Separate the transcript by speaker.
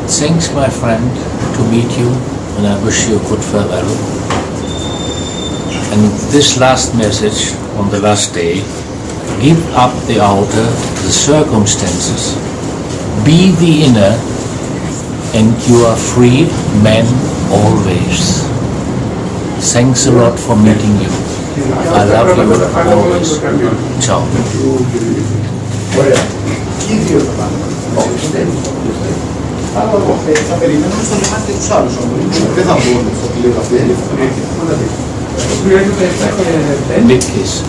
Speaker 1: Thanks, my friend, to meet you, and I wish you a good farewell. And this last message on the last day: give up the outer, the circumstances. Be the inner, and you are free man always. Thanks a lot for meeting you. I love you always. Ciao. Big kiss.